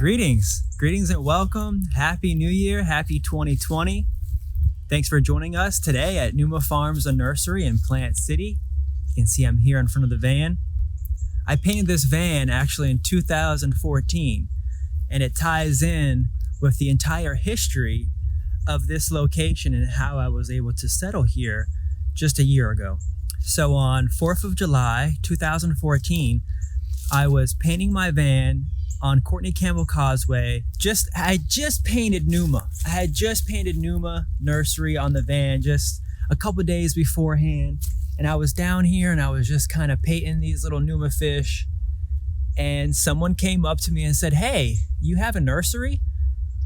Greetings and welcome. Happy New Year. Happy 2020. Thanks for joining us today at Numa Farms and Nursery in Plant City. You can see I'm here in front of the van. I painted this van actually in 2014, and it ties in with the entire history of this location and how I was able to settle here just a year ago. So on 4th of July, 2014, I was painting my van on Courtney Campbell Causeway. I just painted Numa. I had just painted Numa Nursery on the van just a couple days beforehand. And I was down here and I was just kind of painting these little Numa fish. And someone came up to me and said, "Hey, you have a nursery?"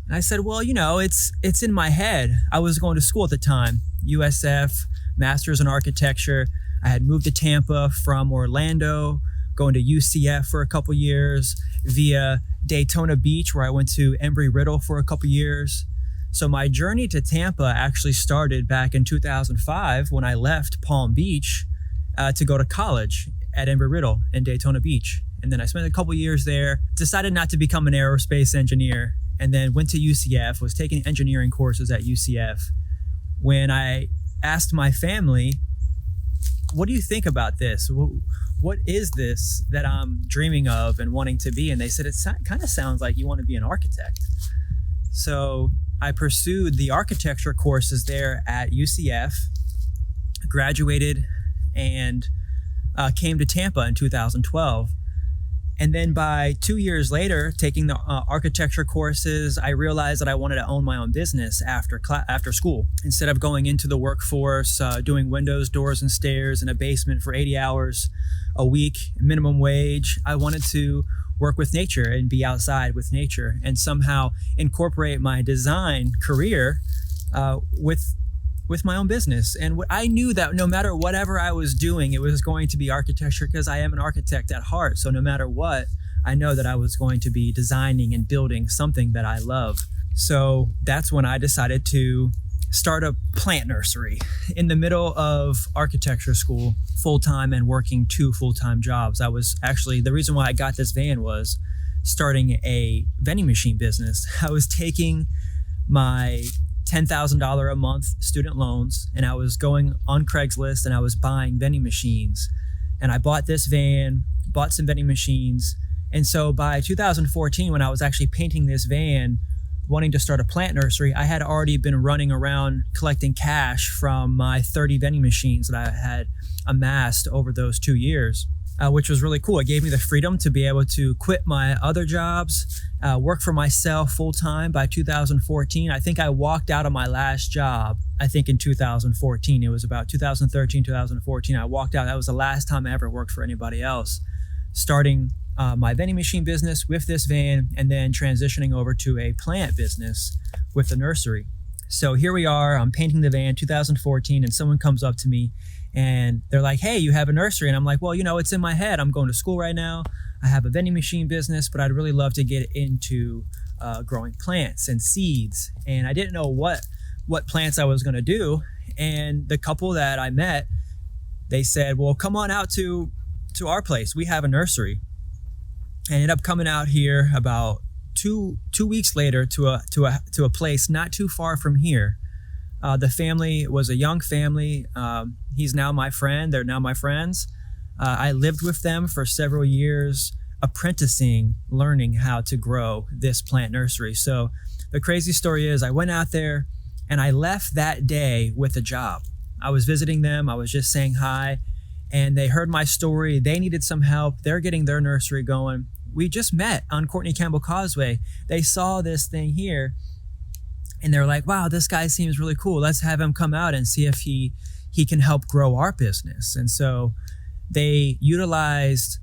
And I said, "Well, it's in my head." I was going to school at the time, USF, Master's in Architecture. I had moved to Tampa from Orlando, going to UCF for a couple years via Daytona Beach, where I went to Embry-Riddle for a couple years. So my journey to Tampa actually started back in 2005 when I left Palm Beach to go to college at Embry-Riddle in Daytona Beach. And then I spent a couple years there, decided not to become an aerospace engineer, and then went to UCF, was taking engineering courses at UCF. When I asked my family, "What do you think about this? What is this that I'm dreaming of and wanting to be?" And they said, "It kind of sounds like you want to be an architect." So I pursued the architecture courses there at UCF, graduated, and came to Tampa in 2012. And then by 2 years later, taking the architecture courses, I realized that I wanted to own my own business after school. Instead of going into the workforce, doing windows, doors, and stairs in a basement for 80 hours a week, minimum wage, I wanted to work with nature and be outside with nature and somehow incorporate my design career with my own business. And I knew that no matter whatever I was doing, it was going to be architecture because I am an architect at heart. So no matter what, I know that I was going to be designing and building something that I love. So that's when I decided to start a plant nursery in the middle of architecture school, full-time, and working 2 full-time jobs. The reason why I got this van was starting a vending machine business. I was taking my $10,000 a month student loans, and I was going on Craigslist and I was buying vending machines. And I bought this van, bought some vending machines. And so by 2014, when I was actually painting this van, wanting to start a plant nursery, I had already been running around collecting cash from my 30 vending machines that I had amassed over those 2 years, which was really cool. It gave me the freedom to be able to quit my other jobs, work for myself full-time. By 2014, I think I walked out of my last job. I think in 2014, it was about 2013, 2014, I walked out. That was the last time I ever worked for anybody else, starting my vending machine business with this van and then transitioning over to a plant business with the nursery. So here we are, I'm painting the van 2014, and someone comes up to me and they're like, "Hey, you have a nursery?" And I'm like, "Well, it's in my head. I'm going to school right now. I have a vending machine business, but I'd really love to get into growing plants and seeds." And I didn't know what plants I was going to do. And the couple that I met, they said, "Well, come on out to our place. We have a nursery." I ended up coming out here about two weeks later to a place not too far from here. The family was a young family. He's now my friend. They're now my friends. I lived with them for several years, apprenticing, learning how to grow this plant nursery. So the crazy story is I went out there and I left that day with a job. I was visiting them. I was just saying hi, and they heard my story. They needed some help. They're getting their nursery going. We just met on Courtney Campbell Causeway. They saw this thing here and they're like, "Wow, this guy seems really cool. Let's have him come out and see if he can help grow our business." And so they utilized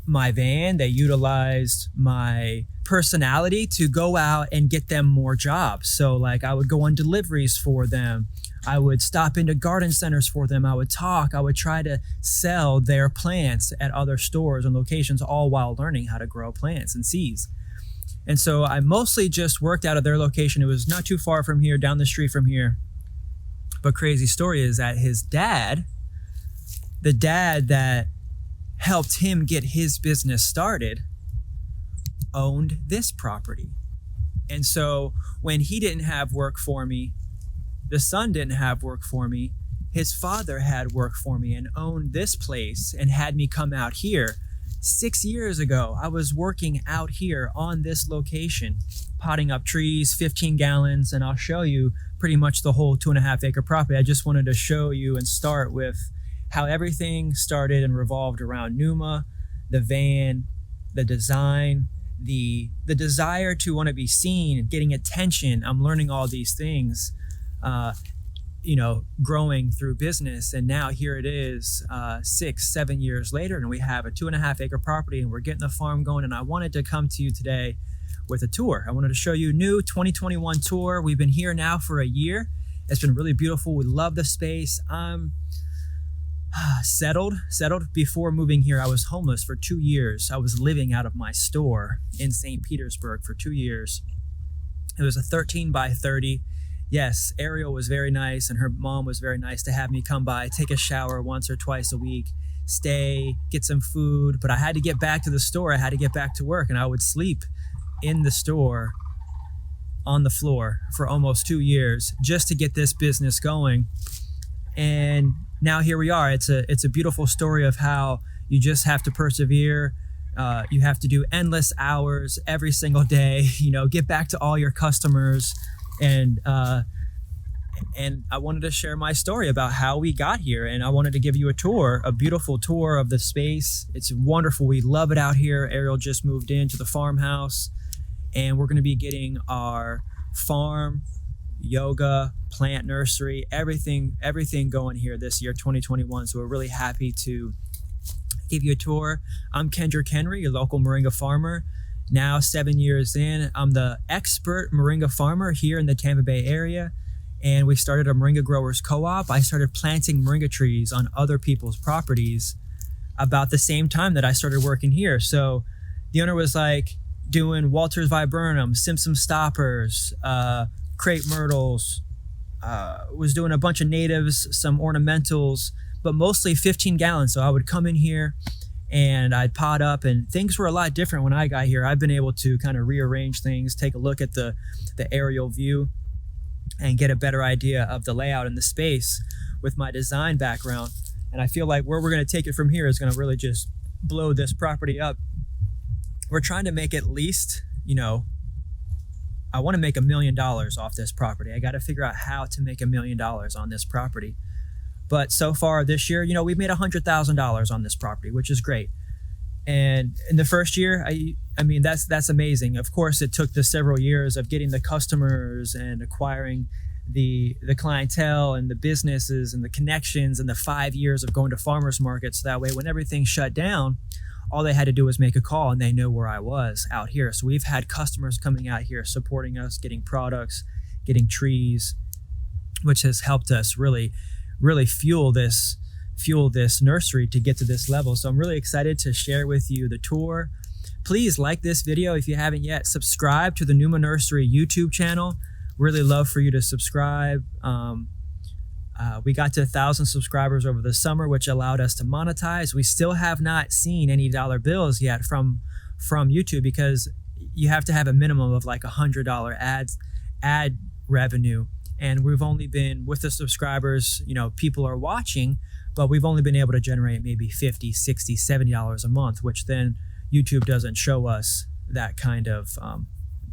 my van, they utilized my personality to go out and get them more jobs. So like I would go on deliveries for them. I would stop into garden centers for them. I would try to sell their plants at other stores and locations, all while learning how to grow plants and seeds. And so I mostly just worked out of their location. It was not too far from here, down the street from here. But crazy story is that his dad, the dad that helped him get his business started, owned this property. And so when he didn't have work for me, the son didn't have work for me, his father had work for me and owned this place and had me come out here. 6 years ago, I was working out here on this location, potting up trees, 15 gallons, and I'll show you pretty much the whole 2.5 acre property. I just wanted to show you and start with how everything started and revolved around Numa, the van, the design, the desire to want to be seen, getting attention. I'm learning all these things, growing through business. And now here it is, 6-7 years later, and we have a 2.5 acre property and we're getting the farm going. And I wanted to come to you today with a tour. I wanted to show you a new 2021 tour. We've been here now for a year. It's been really beautiful. We love the space. I'm settled. Before moving here, I was homeless for 2 years. I was living out of my store in St. Petersburg for 2 years. It was a 13 by 30. Yes, Ariel was very nice and her mom was very nice to have me come by, take a shower once or twice a week, stay, get some food. But I had to get back to the store. I had to get back to work, and I would sleep in the store on the floor for almost 2 years just to get this business going. And now here we are. It's a beautiful story of how you just have to persevere. You have to do endless hours every single day, get back to all your customers. And I wanted to share my story about how we got here. And I wanted to give you a beautiful tour of the space. It's wonderful. We love it out here. Ariel just moved into the farmhouse, and we're going to be getting our farm, yoga, plant nursery, everything going here this year, 2021. So we're really happy to give you a tour. I'm Kendrick Henry, your local moringa farmer. Now 7 years in, I'm the expert moringa farmer here in the Tampa Bay area. And we started a moringa growers co-op. I started planting moringa trees on other people's properties about the same time that I started working here. So the owner was like doing Walters viburnum, Simpson stoppers, crepe myrtles, was doing a bunch of natives, some ornamentals, but mostly 15 gallons. So I would come in here and I'd pot up, and things were a lot different when I got here. I've been able to kind of rearrange things, take a look at the aerial view and get a better idea of the layout and the space with my design background. And I feel like where we're going to take it from here is going to really just blow this property up. We're trying to make at least, I want to make $1 million off this property. I got to figure out how to make $1 million on this property. But so far this year, we've made $100,000 on this property, which is great. And in the first year, I mean, that's amazing. Of course, it took the several years of getting the customers and acquiring the clientele and the businesses and the connections, and the 5 years of going to farmers markets. So that way, when everything shut down, all they had to do was make a call and they know where I was out here. So we've had customers coming out here supporting us, getting products, getting trees, which has helped us really fuel this nursery to get to this level. So I'm really excited to share with you the tour. Please like this video if you haven't yet. Subscribe to the Numa Nursery YouTube channel. Really love for you to subscribe. We got to 1,000 subscribers over the summer, which allowed us to monetize. We still have not seen any dollar bills yet from YouTube, because you have to have a minimum of like $100 ad revenue. And we've only been, with the subscribers, people are watching, but we've only been able to generate maybe $50, $60, $70 a month, which then YouTube doesn't show us that kind of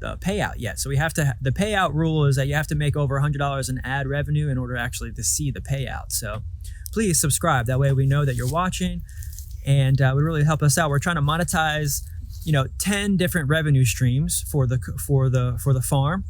the payout yet. So we have to, the payout rule is that you have to make over $100 in ad revenue in order actually to see the payout. So please subscribe. That way we know that you're watching, and it would really help us out. We're trying to monetize, 10 different revenue streams for the farm.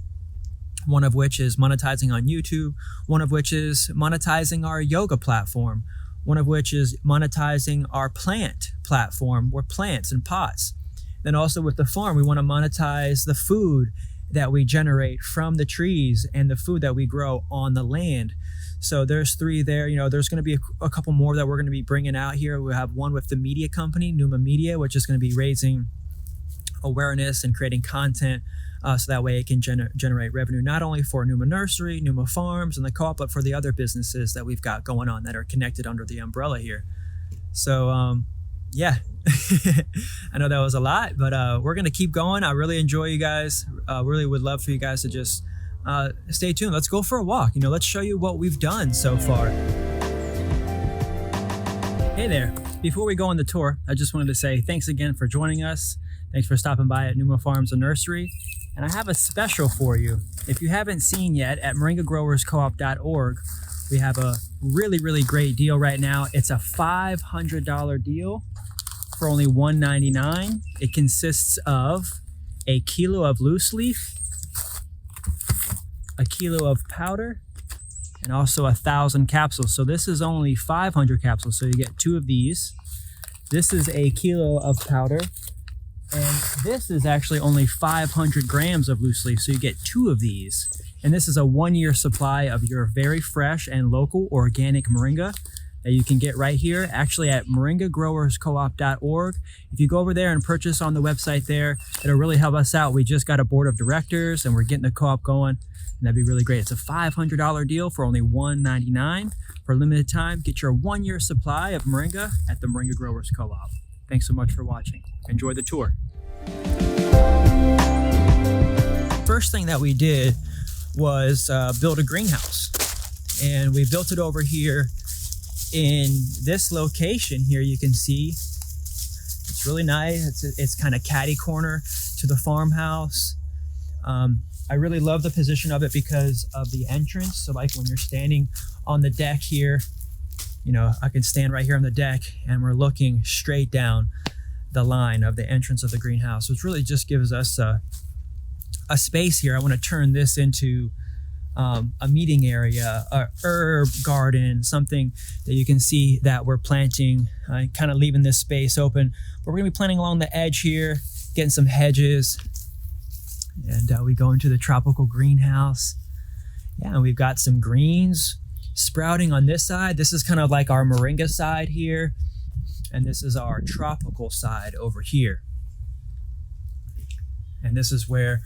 One of which is monetizing on YouTube, one of which is monetizing our yoga platform, one of which is monetizing our plant platform, or plants and pots. Then also with the farm, we want to monetize the food that we generate from the trees and the food that we grow on the land. So there's 3 there. There's going to be a couple more that we're going to be bringing out here. We have one with the media company, Numa Media, which is going to be raising awareness and creating content, so that way it can generate revenue, not only for Numa Nursery, Numa Farms, and the co-op, but for the other businesses that we've got going on that are connected under the umbrella here. So yeah, I know that was a lot, but we're going to keep going. I really enjoy you guys. Really would love for you guys to just stay tuned. Let's go for a walk. Let's show you what we've done so far. Hey there. Before we go on the tour, I just wanted to say thanks again for joining us. Thanks for stopping by at Numa Farms and Nursery. And I have a special for you. If you haven't seen yet, at moringagrowerscoop.org, we have a really, really great deal right now. It's a $500 deal for only $1.99. It consists of a kilo of loose leaf, a kilo of powder, and also 1,000 capsules. So this is only 500 capsules, so you get 2 of these. This is a kilo of powder, and this is actually only 500 grams of loose leaf, so you get 2 of these. And this is a 1-year supply of your very fresh and local organic moringa that you can get right here, actually at moringagrowerscoop.org. If you go over there and purchase on the website there, it'll really help us out. We just got a board of directors and we're getting the co-op going, and that'd be really great. It's a $500 deal for only $1.99 for a limited time. Get your 1-year supply of moringa at the Moringa Growers Co-op. Thanks so much for watching. Enjoy the tour. First thing that we did was build a greenhouse, and we built it over here in this location here. You can see it's really nice. It's kind of catty corner to the farmhouse. I really love the position of it because of the entrance. So like when you're standing on the deck here, I can stand right here on the deck and we're looking straight down the line of the entrance of the greenhouse, which really just gives us a space here. I want to turn this into a meeting area, a herb garden, something that you can see that we're planting, kind of leaving this space open. But we're gonna be planting along the edge here, getting some hedges, and we go into the tropical greenhouse. Yeah, and we've got some greens sprouting on this side. This is kind of like our moringa side here, and this is our tropical side over here. And this is where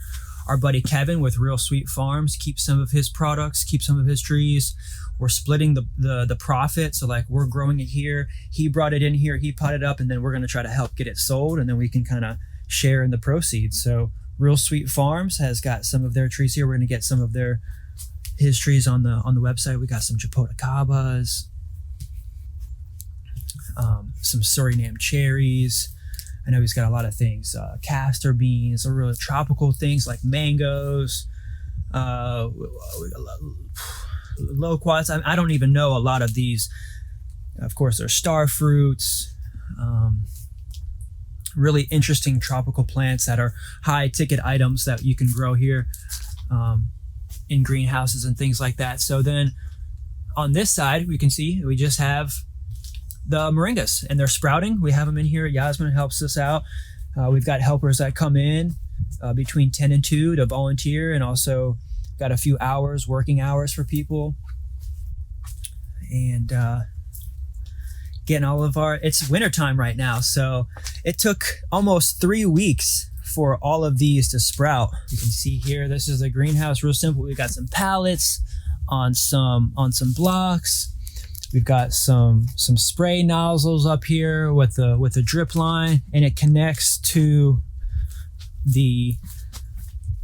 our buddy Kevin with Real Sweet Farms keeps some of his products, keeps some of his trees. We're splitting the profit. So like we're growing it here. He brought it in here, he potted up, and then we're gonna try to help get it sold, and then we can kind of share in the proceeds. So Real Sweet Farms has got some of their trees here. We're gonna get some of his trees on the website. We got some japoticabas, some Suriname cherries. I know he's got a lot of things, castor beans, or really tropical things like mangoes, loquats. I don't even know a lot of these. Of course, there's star fruits, really interesting tropical plants that are high ticket items that you can grow here in greenhouses and things like that. So then on this side, we can see we just have the moringas, and they're sprouting. We have them in here. Yasmin helps us out. We've got helpers that come in between 10 and 2 to volunteer, and also got a few hours, working hours for people. And getting all of it's wintertime right now, so it took almost 3 weeks for all of these to sprout. You can see here, this is the greenhouse, real simple. We've got some pallets on some blocks. We've got some spray nozzles up here with the drip line, and it connects to the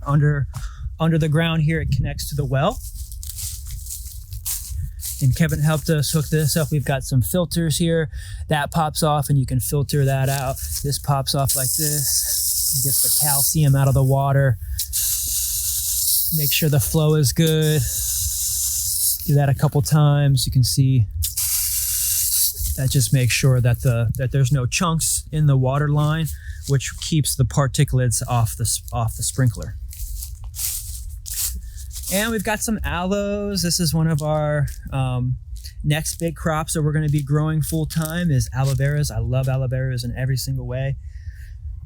under the ground here. It connects to the well. And Kevin helped us hook this up. We've got some filters here. That pops off and you can filter that out. This pops off like this. Gets the calcium out of the water. Make sure the flow is good. Do that a couple times. You can see that just makes sure that there's no chunks in the water line, which keeps the particulates off the sprinkler. And we've got some aloes. This is one of our next big crops that we're going to be growing full time is aloe veras. I love aloe veras in every single way.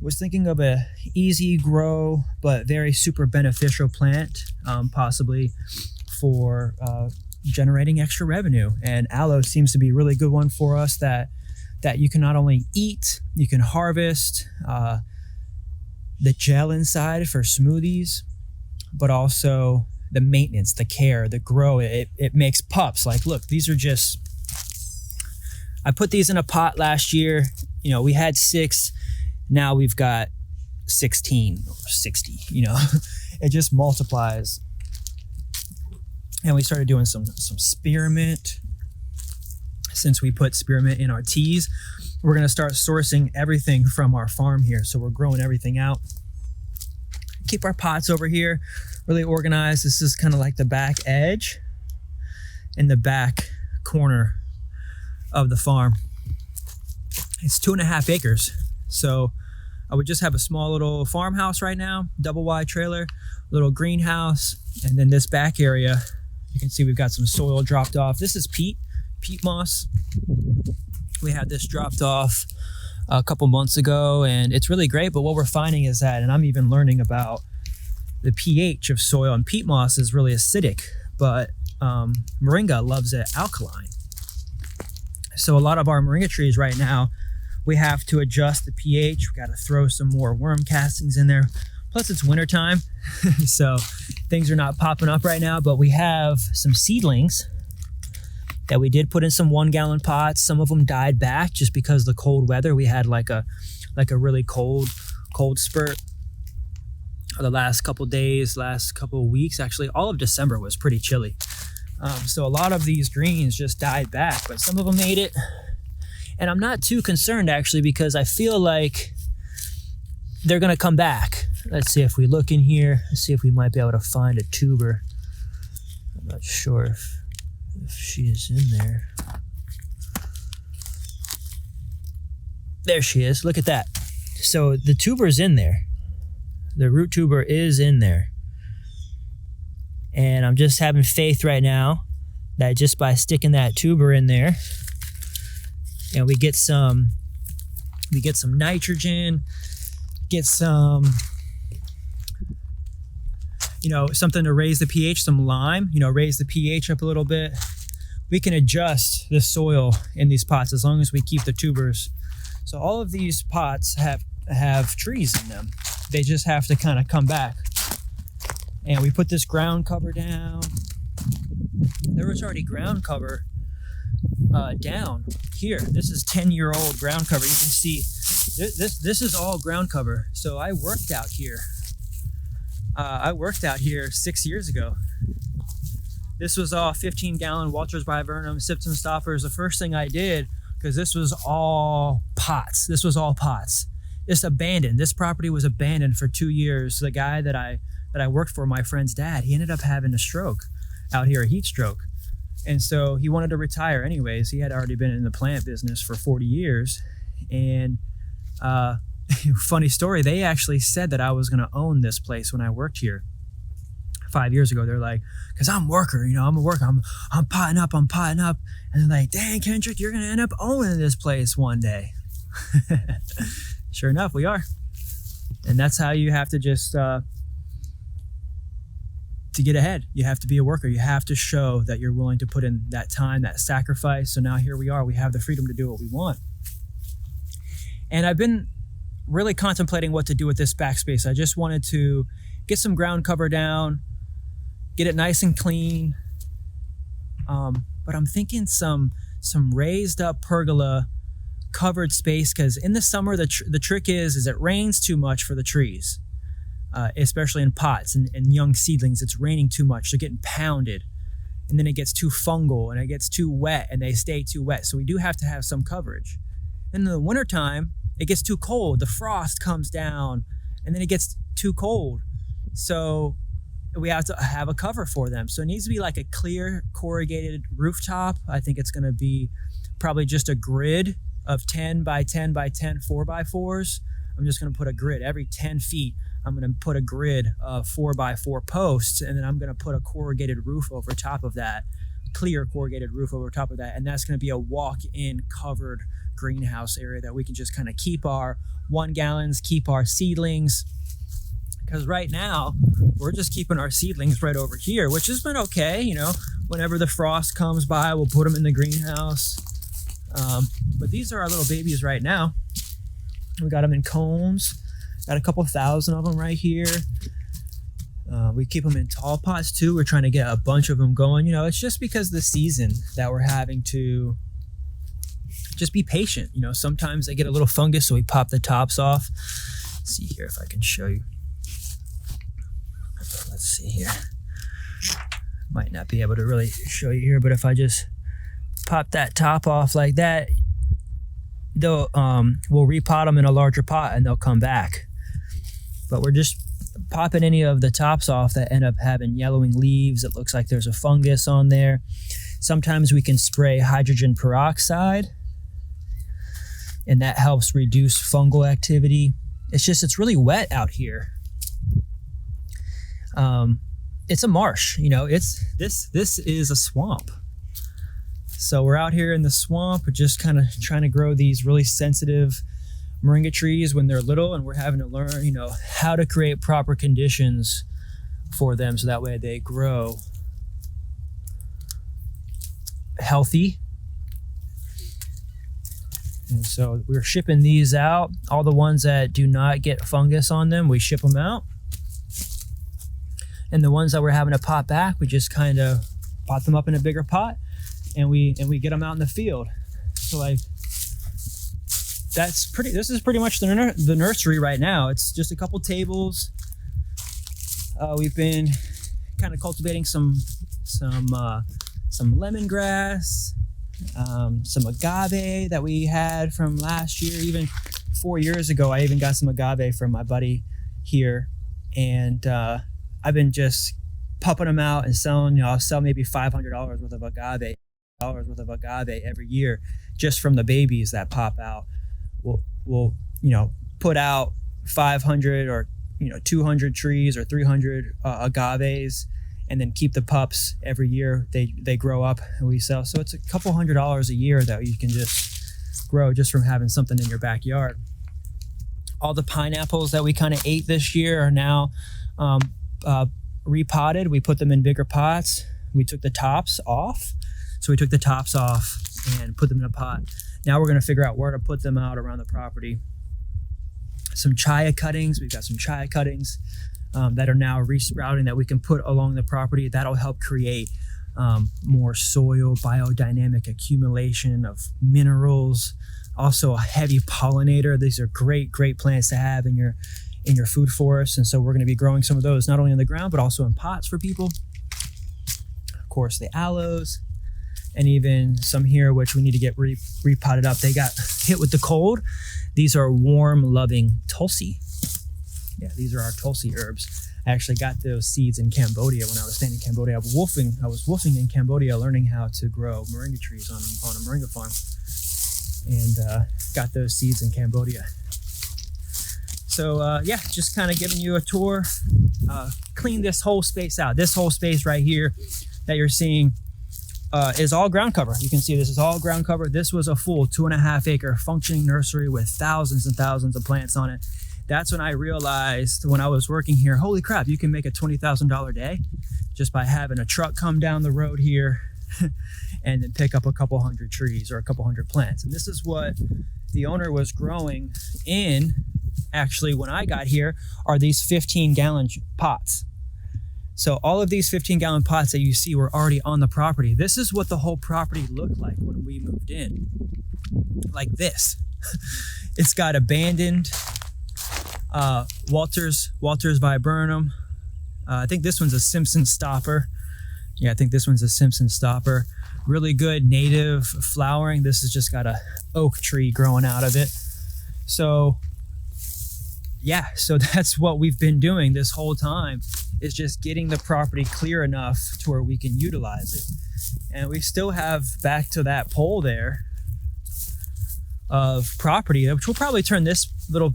Was thinking of a easy grow but very super beneficial plant, possibly for generating extra revenue. And aloe seems to be a really good one for us that you can not only eat, you can harvest the gel inside for smoothies, but also the maintenance, the care, the grow. It makes pups. Like, look, these are just, I put these in a pot last year we had 6, now we've got 16 or 60, it just multiplies. And we started doing some spearmint. Since we put spearmint in our teas, we're going to start sourcing everything from our farm here. So we're growing everything out. Keep our pots over here really organized. This is kind of like the back edge in the back corner of the farm. It's 2.5 acres. So I would just have a small little farmhouse right now, double wide trailer, little greenhouse. And then this back area, you can see we've got some soil dropped off. This is peat moss. We had this dropped off a couple months ago, and it's really great. But what we're finding is that, and I'm even learning about the pH of soil, and peat moss is really acidic, but moringa loves it alkaline. So a lot of our moringa trees right now, we have to adjust the pH. We got to throw some more worm castings in there. Plus it's wintertime, so things are not popping up right now, but we have some seedlings that we did put in some 1-gallon pots. Some of them died back just because of the cold weather. We had like a really cold spurt the last couple days, last couple weeks. Actually, all of December was pretty chilly. So a lot of these greens just died back, but some of them made it. And I'm not too concerned actually, because I feel like they're gonna come back. Let's see if we look in here, let's see if we might be able to find a tuber. I'm not sure if she is in there. There she is, look at that. So the tuber is in there. The root tuber is in there. And I'm just having faith right now that just by sticking that tuber in there, and we get some nitrogen, get some, something to raise the pH, some lime, raise the pH up a little bit. We can adjust the soil in these pots as long as we keep the tubers. So all of these pots have trees in them. They just have to kind of come back. And we put this ground cover down. There was already ground cover down here. This is 10-year-old ground cover. You can see this is all ground cover. So I worked out here. I worked out here 6 years ago. This was all 15-gallon Walters by Vernum sips and stoppers. The first thing I did, because this was all pots. This was all pots. It's abandoned. This property was abandoned for 2 years. The guy that I worked for, my friend's dad, he ended up having a stroke out here, a heat stroke. And so he wanted to retire anyways. He had already been in the plant business for 40 years. And funny story, they actually said that I was going to own this place when I worked here 5 years ago. They're like, because I'm a worker, I'm a worker. I'm potting up. And they're like, dang, Kendrick, you're going to end up owning this place one day. Sure enough, we are. And that's how you have to just... to get ahead, you have to be a worker. You have to show that you're willing to put in that time, that sacrifice. So now here we are. We have the freedom to do what we want. And I've been really contemplating what to do with this backspace. I just wanted to get some ground cover down, get it nice and clean. But I'm thinking some raised up pergola covered space, because in the summer, the trick is it rains too much for the trees. Especially in pots and young seedlings, it's raining too much. They're getting pounded, and then it gets too fungal and it gets too wet and they stay too wet. So we do have to have some coverage. Then in the wintertime, it gets too cold. The frost comes down and then it gets too cold. So we have to have a cover for them. So it needs to be like a clear corrugated rooftop. I think it's going to be probably just a grid of 10 by 10 by 10 4x4s. I'm just going to put a grid every 10 feet. I'm going to put a grid of 4x4 posts, and then I'm going to put a corrugated roof over top of that, clear corrugated roof over top of that. And that's going to be a walk-in covered greenhouse area that we can just kind of keep our 1 gallons, keep our seedlings. Because right now, we're just keeping our seedlings right over here, which has been okay. Whenever the frost comes by, we'll put them in the greenhouse. But these are our little babies right now. We got them in cones. Got a couple thousand of them right here. We keep them in tall pots too. We're trying to get a bunch of them going. It's just because of the season that we're having to just be patient. You know, sometimes they get a little fungus, so we pop the tops off. Let's see here if I can show you. Let's see here. Might not be able to really show you here, but if I just pop that top off like that, they'll we'll repot them in a larger pot and they'll come back. But we're just popping any of the tops off that end up having yellowing leaves. It looks like there's a fungus on there. Sometimes we can spray hydrogen peroxide, and that helps reduce fungal activity. It's really wet out here. It's a marsh, you know, this is a swamp. So we're out here in the swamp, we're just kind of trying to grow these really sensitive moringa trees when they're little, and we're having to learn, you know, how to create proper conditions for them so that way they grow healthy. And so we're shipping these out. All the ones that do not get fungus on them, we ship them out. And the ones that we're having to pot back, we just kind of pot them up in a bigger pot, and we get them out in the field. So like, this is pretty much the nursery right now. It's just a couple tables. We've been kind of cultivating some lemongrass, some agave that we had from last year. Even 4 years ago, I even got some agave from my buddy here, and I've been just pumping them out and selling. You know, I'll sell maybe $500 worth of agave every year just from the babies that pop out. We'll you know, put out 500 or 200 trees or 300 agaves, and then keep the pups every year. They grow up and we sell. So it's a couple $100 a year that you can just grow just from having something in your backyard. All the pineapples that we kind of ate this year are now repotted. We put them in bigger pots. We took the tops off. So we took the tops off and put them in a pot. Now we're going to figure out where to put them out around the property. Some chaya cuttings. We've got some chaya cuttings that are now resprouting that we can put along the property. That'll help create more soil, biodynamic accumulation of minerals. Also a heavy pollinator. These are great plants to have in your food forest. And so we're going to be growing some of those, not only on the ground, but also in pots for people. Of course, the aloes, and even some here, which we need to get repotted up. They got hit with the cold. These are warm loving tulsi. Yeah, these are our tulsi herbs. I actually got those seeds in Cambodia when I was staying in Cambodia. I was wolfing in Cambodia, learning how to grow moringa trees on a moringa farm, and got those seeds in Cambodia. So yeah, just kind of giving you a tour. Clean this whole space out. This whole space right here that you're seeing is all ground cover. You can see this is all ground cover. This was a full 2.5 acre functioning nursery with thousands and thousands of plants on it. That's when I realized, when I was working here, holy crap, you can make a $20,000 day just by having a truck come down the road here and then pick up a couple hundred trees or a couple hundred plants. And this is what the owner was growing in. Actually, when I got here, are these 15-gallon pots. So all of these 15-gallon pots that you see were already on the property. This is what the whole property looked like when we moved in. Like this. It's got abandoned Walters viburnum. I think this one's a Simpson stopper. Yeah, I think this one's a Simpson stopper. Really good native flowering. This has just got a oak tree growing out of it. So yeah, so that's what we've been doing this whole time, is just getting the property clear enough to where we can utilize it. And we still have back to that pole there of property, which will probably turn this little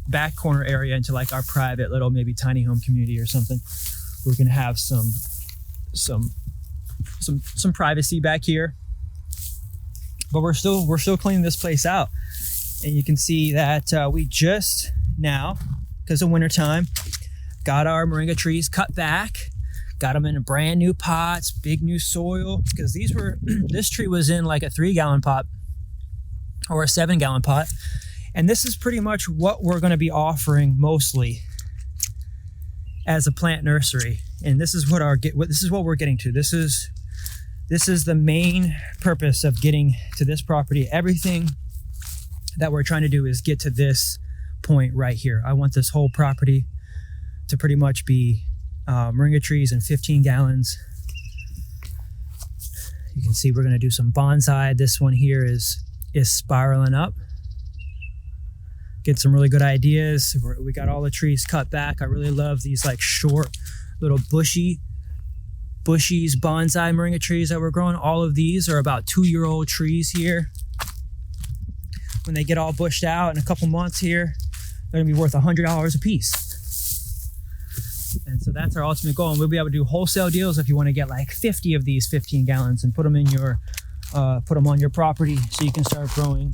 back corner area into like our private little maybe tiny home community or something. We're gonna have some privacy back here, but we're still cleaning this place out. And you can see that we just now, because of winter time, got our moringa trees cut back, got them in brand new pots, big new soil, because this tree was in like a 3-gallon pot or a 7-gallon pot. And this is pretty much what we're going to be offering mostly as a plant nursery. And this is what we're getting to. This is this is the main purpose of getting to this property. Everything that we're trying to do is get to this point right here. I want this whole property to pretty much be moringa trees and 15 gallons. You can see we're going to do some bonsai. This one here is spiraling up. Get some really good ideas. We got all the trees cut back. I really love these like short little bushies, bonsai moringa trees that we're growing. All of these are about 2-year-old trees here. When they get all bushed out in a couple months here, they're gonna be worth $100 a piece. And so that's our ultimate goal. And we'll be able to do wholesale deals if you want to get like 50 of these 15 gallons and put them on your property so you can start growing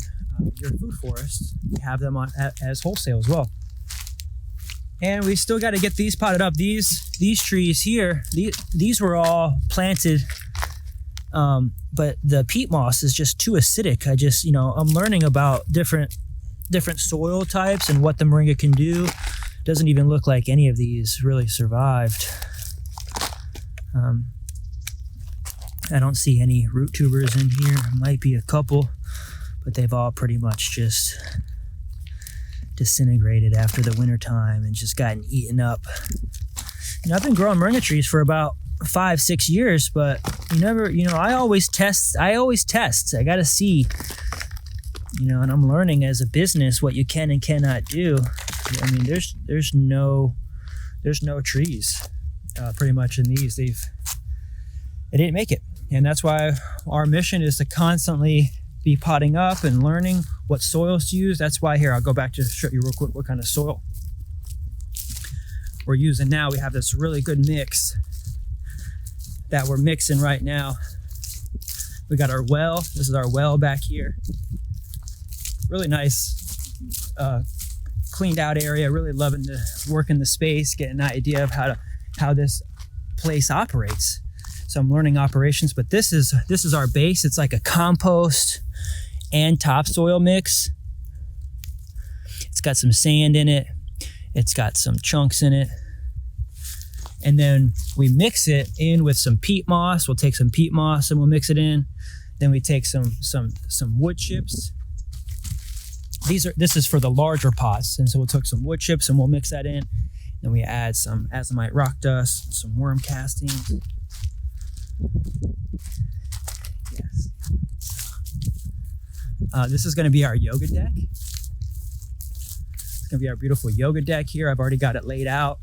your food forest. We have them on as wholesale as well. And we still got to get these potted up. These trees here, these were all planted, but the peat moss is just too acidic. I'm learning about different soil types and what the moringa can do. Doesn't even look like any of these really survived. I don't see any root tubers in here. Might be a couple, but they've all pretty much just disintegrated after the winter time and just gotten eaten up. I've been growing moringa trees for about 5-6 years, but I always test. I gotta see, and I'm learning as a business what you can and cannot do. I mean, there's no trees pretty much in these. They didn't make it. And that's why our mission is to constantly be potting up and learning what soils to use. That's why here, I'll go back to show you real quick what kind of soil we're using now. We have this really good mix that we're mixing right now. We got our well. This is our well back here. Really nice, cleaned out area. Really loving to work in the space, get an idea of how this place operates. So I'm learning operations, but this is our base. It's like a compost and topsoil mix. It's got some sand in it. It's got some chunks in it. And then we mix it in with some peat moss. We'll take some peat moss and we'll mix it in. Then we take some wood chips. This is for the larger pots. And so we'll take some wood chips and we'll mix that in. Then we add some azomite rock dust, some worm castings. Yes. This is going to be our yoga deck. It's going to be our beautiful yoga deck here. I've already got it laid out.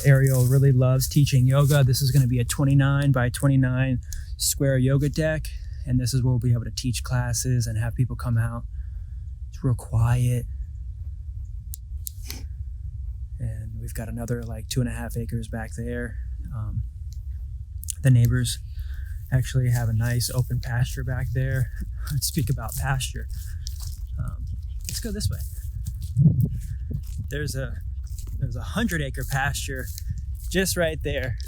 Ariel really loves teaching yoga. This is going to be a 29 by 29 square yoga deck. And this is where we'll be able to teach classes and have people come out. It's real quiet. And we've got another like 2.5 acres back there. The neighbors actually have a nice open pasture back there. Let's speak about pasture. Let's go this way. There's a 100-acre pasture just right there.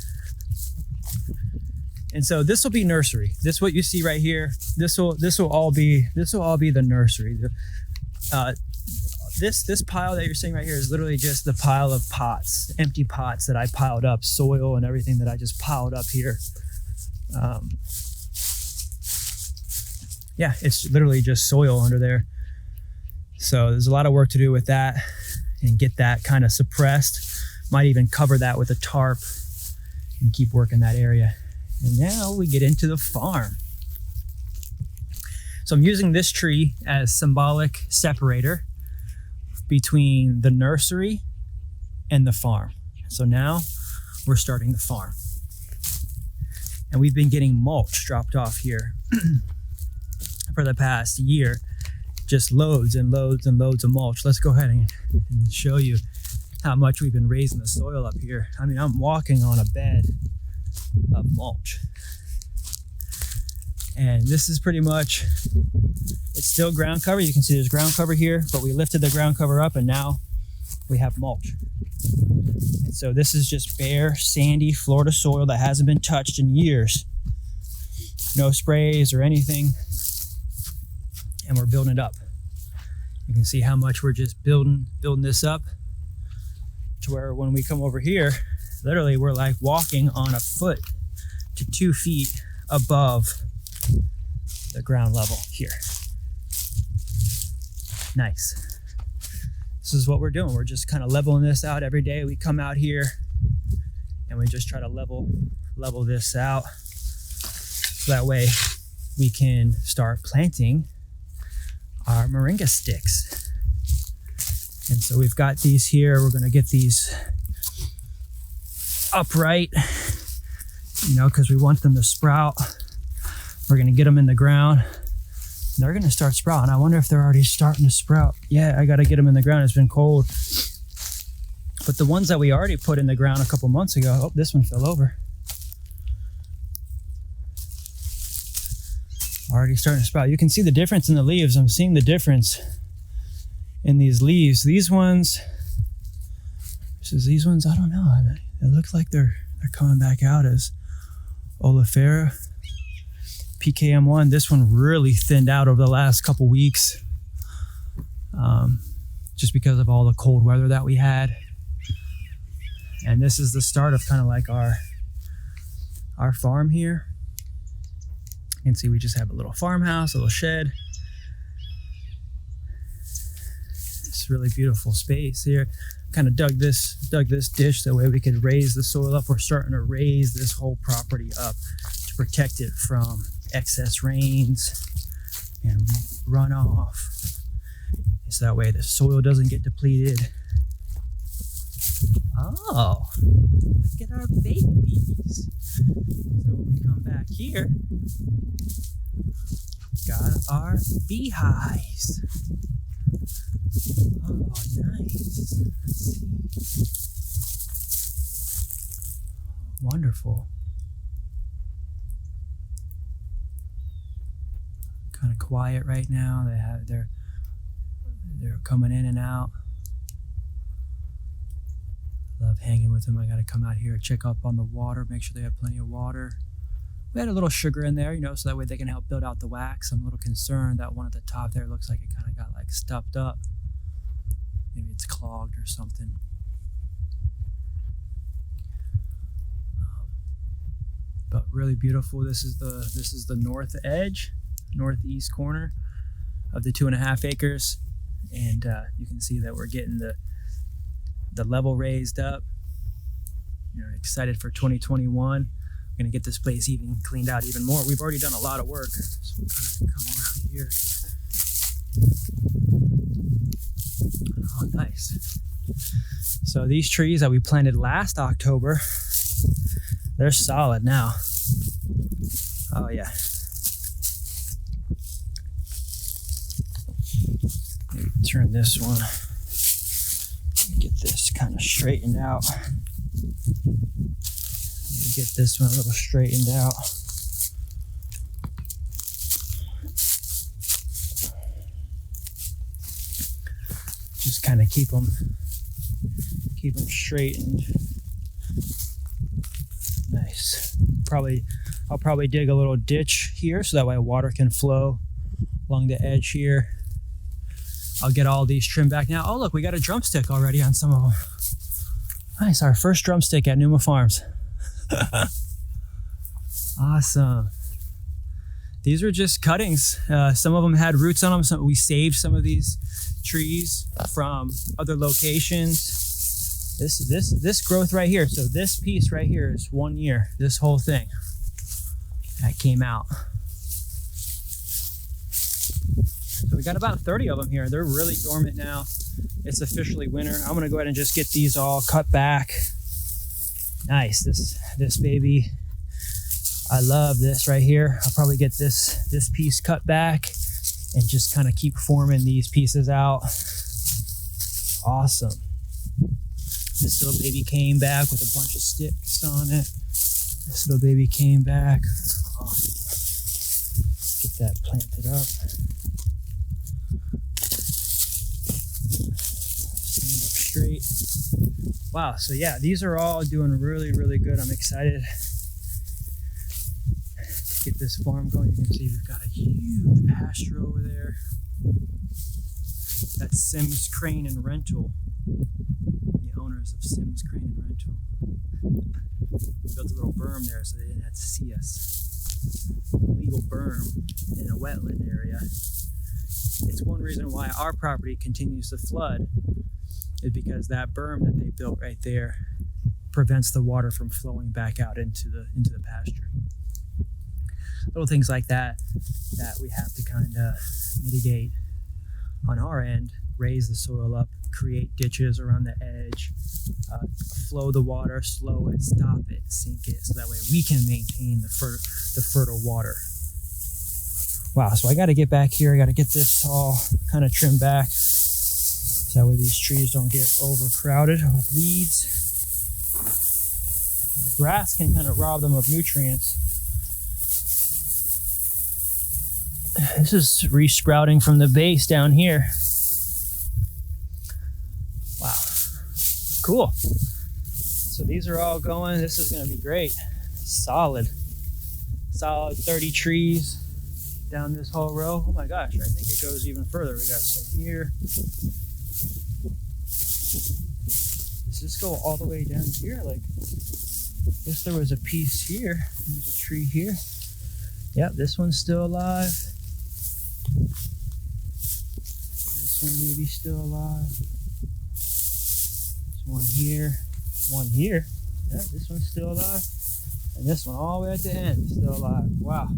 And so this will be nursery. This what you see right here. This will all be the nursery. This pile that you're seeing right here is literally just the pile of pots, empty pots that I piled up, soil and everything that I just piled up here. Yeah, it's literally just soil under there. So there's a lot of work to do with that and get that kind of suppressed. Might even cover that with a tarp and keep working that area. And now we get into the farm. So I'm using this tree as symbolic separator between the nursery and the farm. So now we're starting the farm. And we've been getting mulch dropped off here for the past year. Just loads and loads and loads of mulch. Let's go ahead and show you how much we've been raising the soil up here. I mean, I'm walking on a bed of mulch. And this is pretty much, it's still ground cover. You can see there's ground cover here, but we lifted the ground cover up and now we have mulch. And so this is just bare, sandy Florida soil that hasn't been touched in years. No sprays or anything. And we're building it up. You can see how much we're just building this up to where when we come over here, literally we're like walking on 1 foot to 2 feet above the ground level here. Nice. This is what we're doing. We're just kind of leveling this out every day. We come out here and we just try to level this out. So that way we can start planting our moringa sticks. And so we've got these here. We're going to get these upright, because we want them to sprout. We're going to get them in the ground. They're going to start sprouting. I wonder if they're already starting to sprout. Yeah, I got to get them in the ground. It's been cold. But the ones that we already put in the ground a couple months ago, oh, this one fell over. Already starting to sprout. You can see the difference in the leaves. I'm seeing the difference in these leaves. These ones versus these ones, I don't know. I mean, it looks like they're coming back out as oleifera. PKM1, this one really thinned out over the last couple weeks, just because of all the cold weather that we had. And this is the start of kind of like our farm here. You can see we just have a little farmhouse, a little shed. It's a really beautiful space here. Kind of dug this dish that way we could raise the soil up. We're starting to raise this whole property up to protect it from excess rains and runoff. So that way the soil doesn't get depleted. Oh, look at our babies. So when we come back here, got our beehives. Oh, nice. Let's see. Wonderful. Kind of quiet right now. They're coming in and out. Love hanging with them. I got to come out here, check up on the water, make sure they have plenty of water. We had a little sugar in there, so that way they can help build out the wax. I'm a little concerned that one at the top there looks like it kind of got like stuffed up. Maybe it's clogged or something. But really beautiful. This is the northeast corner of the 2.5 acres, and you can see that we're getting the level raised up. Excited for 2021. We're gonna get this place even cleaned out even more. We've already done a lot of work, so we're gonna come around here. Oh, nice. So these trees that we planted last October, they're solid now. Oh yeah. Maybe turn this one. Get this kind of straightened out. Maybe get this one a little straightened out. Just kind of keep them straightened. Nice. I'll probably dig a little ditch here so that way water can flow along the edge here. I'll get all these trimmed back now. Oh, look, we got a drumstick already on some of them. Nice, our first drumstick at Numa Farms. Awesome. These were just cuttings. Some of them had roots on them. We saved some of these trees from other locations. This growth right here. So this piece right here is 1 year. This whole thing that came out. So we got about 30 of them here. They're really dormant now. It's officially winter. I'm gonna go ahead and just get these all cut back. Nice, this baby. I love this right here. I'll probably get this piece cut back and just kind of keep forming these pieces out. Awesome. This little baby came back with a bunch of sticks on it. This little baby came back. Awesome. Get that planted up. Stand up straight. Wow, so yeah, these are all doing really, really good. I'm excited to get this farm going. You can see we've got a huge pasture over there. That's Sims Crane and Rental the owners of Sims Crane and Rental. We built a little berm there so they didn't have to see us. A legal berm in a wetland area. It's one reason why our property continues to flood, is because that berm that they built right there prevents the water from flowing back out into the pasture. Little things like that we have to kind of mitigate on our end, raise the soil up, create ditches around the edge, flow the water, slow it, stop it, sink it, so that way we can maintain the fertile water. Wow, so I got to get back here. I got to get this all kind of trimmed back, so that way these trees don't get overcrowded with weeds. The grass can kind of rob them of nutrients. This is resprouting from the base down here. Wow, cool. So these are all going. This is going to be great. Solid 30 trees down this whole row. Oh my gosh, I think it goes even further. We got some here. Does this go all the way down here? Like, I guess there was a piece here. There's a tree here. Yep, this one's still alive. This one maybe still alive. There's one here. One here. Yeah, this one's still alive. And this one all the way at the end, still alive. Wow.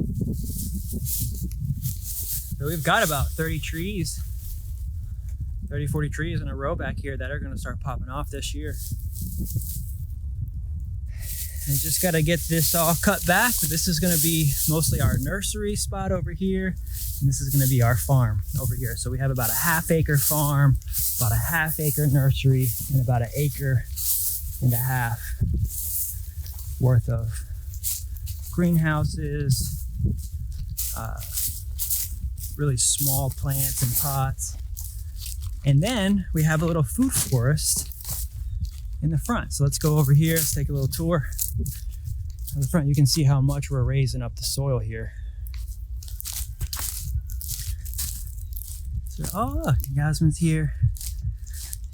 So we've got about 30 trees, 30, 40 trees in a row back here that are going to start popping off this year. And just got to get this all cut back. This is going to be mostly our nursery spot over here. And this is going to be our farm over here. So we have about a half-acre farm, about a half-acre nursery, and about 1.5 acres worth of greenhouses, really small plants and pots. And then we have a little food forest in the front. So let's go over here. Let's take a little tour. On the front, you can see how much we're raising up the soil here. So, oh, look, Yasmin's here.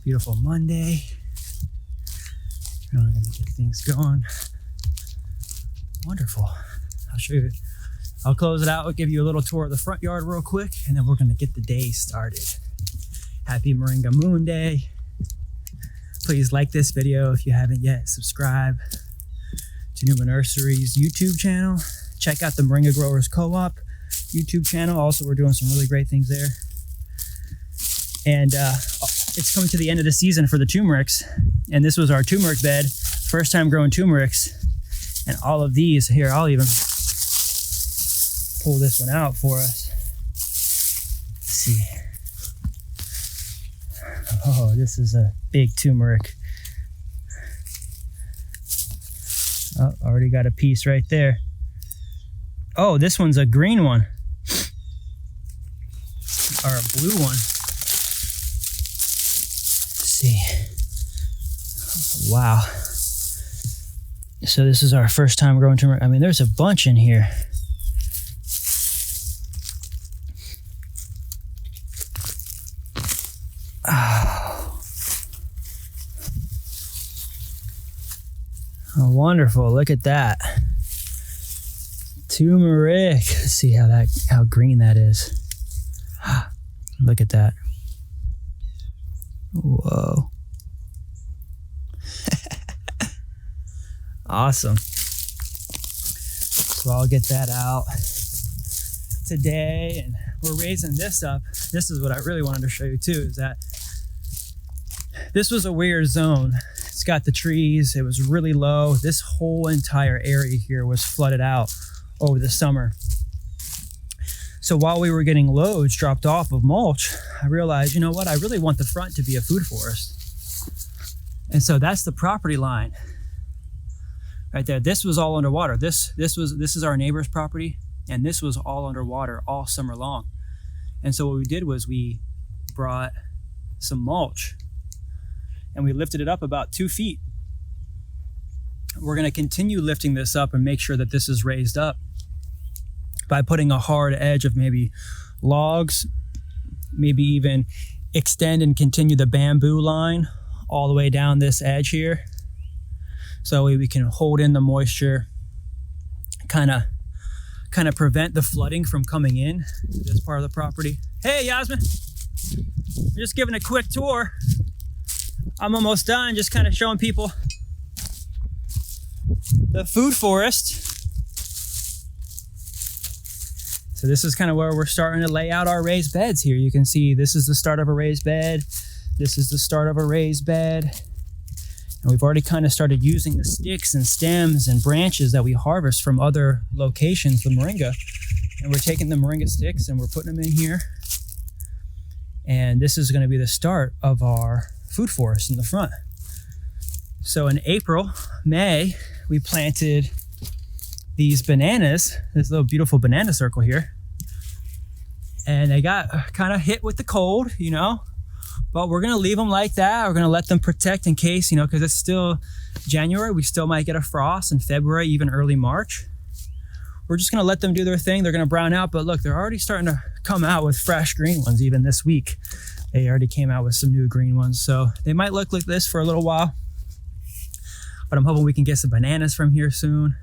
Beautiful Monday. Now we're gonna get things going. Wonderful. I'll show you. I'll close it out. I'll give you a little tour of the front yard real quick, and then we're gonna get the day started. Happy Moringa Moon Day. Please like this video if you haven't yet. Subscribe to Numa Nursery's YouTube channel. Check out the Moringa Growers Co-op YouTube channel. Also, we're doing some really great things there. And it's coming to the end of the season for the turmerics. And this was our turmeric bed. First time growing turmerics. And all of these, here, I'll even pull this one out for us. Let's see. Oh, this is a big turmeric. Oh, already got a piece right there. Oh, this one's a green one. Or a blue one. Let's see. Wow. So this is our first time growing turmeric. I mean, there's a bunch in here. Oh, wonderful. Look at that. Turmeric. Let's see how green that is. Look at that. Whoa. Awesome. So I'll get that out today, and we're raising this up. This is what I really wanted to show you too, is that this was a weird zone. It's got the trees. It was really low. This whole entire area here was flooded out over the summer. So while we were getting loads dropped off of mulch, I realized, you know what? I really want the front to be a food forest. And so that's the property line right there. This was all underwater. This is our neighbor's property, and this was all underwater all summer long. And so what we did was we brought some mulch and we lifted it up about 2 feet. We're going to continue lifting this up and make sure that this is raised up by putting a hard edge of maybe logs, maybe even extend and continue the bamboo line all the way down this edge here. So we can hold in the moisture, kind of prevent the flooding from coming in to this part of the property. Hey, Yasmin, just giving a quick tour. I'm almost done, just kind of showing people the food forest. So this is kind of where we're starting to lay out our raised beds here. You can see this is the start of a raised bed. This is the start of a raised bed. And we've already kind of started using the sticks and stems and branches that we harvest from other locations, the moringa. And we're taking the moringa sticks and we're putting them in here. And this is going to be the start of our food forest in the front. So in April, May, we planted these bananas, this little beautiful banana circle here. And they got kind of hit with the cold, you know, but we're gonna leave them like that. We're gonna let them protect in case, you know, because it's still January. We still might get a frost in February, even early March. We're just gonna let them do their thing. They're gonna brown out, but look, they're already starting to come out with fresh green ones even this week. They already came out with some new green ones. So they might look like this for a little while, but I'm hoping we can get some bananas from here soon.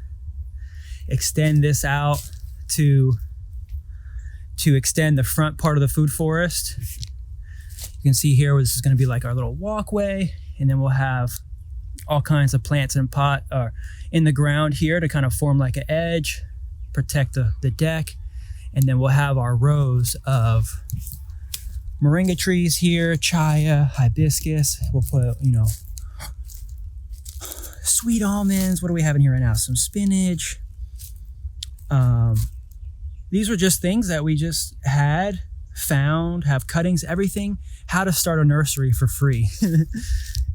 Extend this out to extend the front part of the food forest. You can see here this is going to be like our little walkway, and then we'll have all kinds of plants in pot or in the ground here to kind of form like an edge, protect the deck, and then we'll have our rows of moringa trees here, chaya, hibiscus. We'll put, you know, sweet almonds. What do we have in here right now? Some spinach. These were just things that we just found, have cuttings, everything. How to start a nursery for free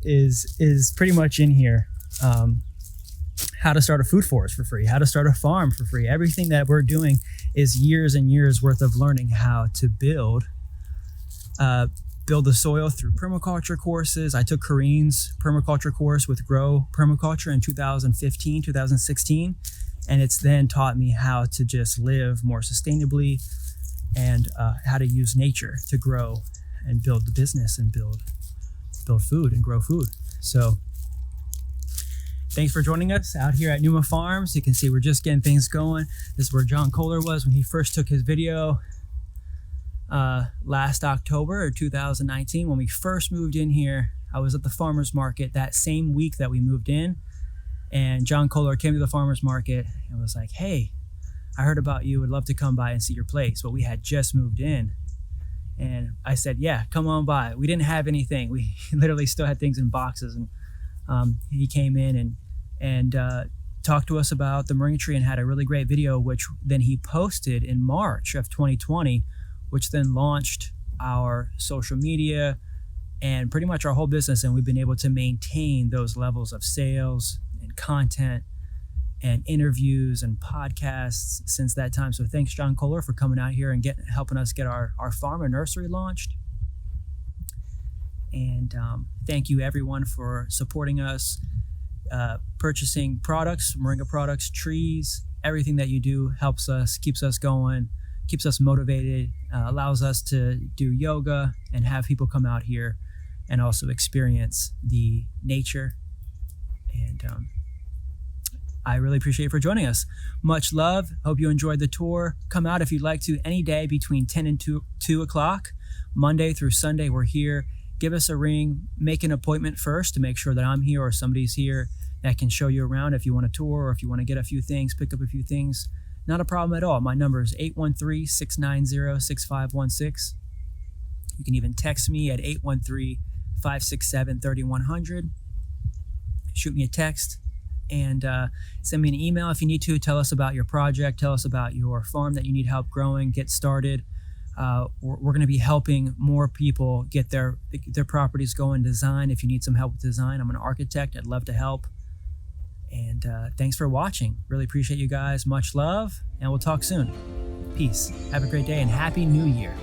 is pretty much in here. How to start a food forest for free, how to start a farm for free. Everything that we're doing is years and years worth of learning how to build the soil through permaculture courses. I took Kareen's permaculture course with Grow Permaculture in 2015, 2016. And it's then taught me how to just live more sustainably and how to use nature to grow and build the business and build food and grow food. So thanks for joining us out here at Numa Farms. You can see we're just getting things going. This is where John Kohler was when he first took his video last October of 2019. When we first moved in here, I was at the farmer's market that same week that we moved in. And John Kohler came to the farmer's market and was like, hey, I heard about you, would love to come by and see your place. But we had just moved in. And I said, yeah, come on by. We didn't have anything. We literally still had things in boxes. And he came in and talked to us about the moringa tree and had a really great video, which then he posted in March of 2020, which then launched our social media and pretty much our whole business. And we've been able to maintain those levels of sales and content and interviews and podcasts since that time. So thanks, John Kohler, for coming out here and helping us get our farm and nursery launched. And thank you everyone for supporting us, purchasing products, moringa products, trees. Everything that you do helps us, keeps us going, keeps us motivated, allows us to do yoga and have people come out here and also experience the nature. And I really appreciate you for joining us. Much love. Hope you enjoyed the tour. Come out if you'd like to any day between 10 and 2 o'clock, Monday through Sunday. We're here. Give us a ring. Make an appointment first to make sure that I'm here or somebody's here that can show you around if you want a tour or if you want to get a few things, pick up a few things. Not a problem at all. My number is 813-690-6516. You can even text me at 813-567-3100. Shoot me a text and send me an email if you need to. Tell us about your project. Tell us about your farm that you need help growing. Get started. We're going to be helping more people get their properties going. Design. If you need some help with design, I'm an architect. I'd love to help. And thanks for watching. Really appreciate you guys. Much love, and we'll talk soon. Peace. Have a great day and Happy New Year.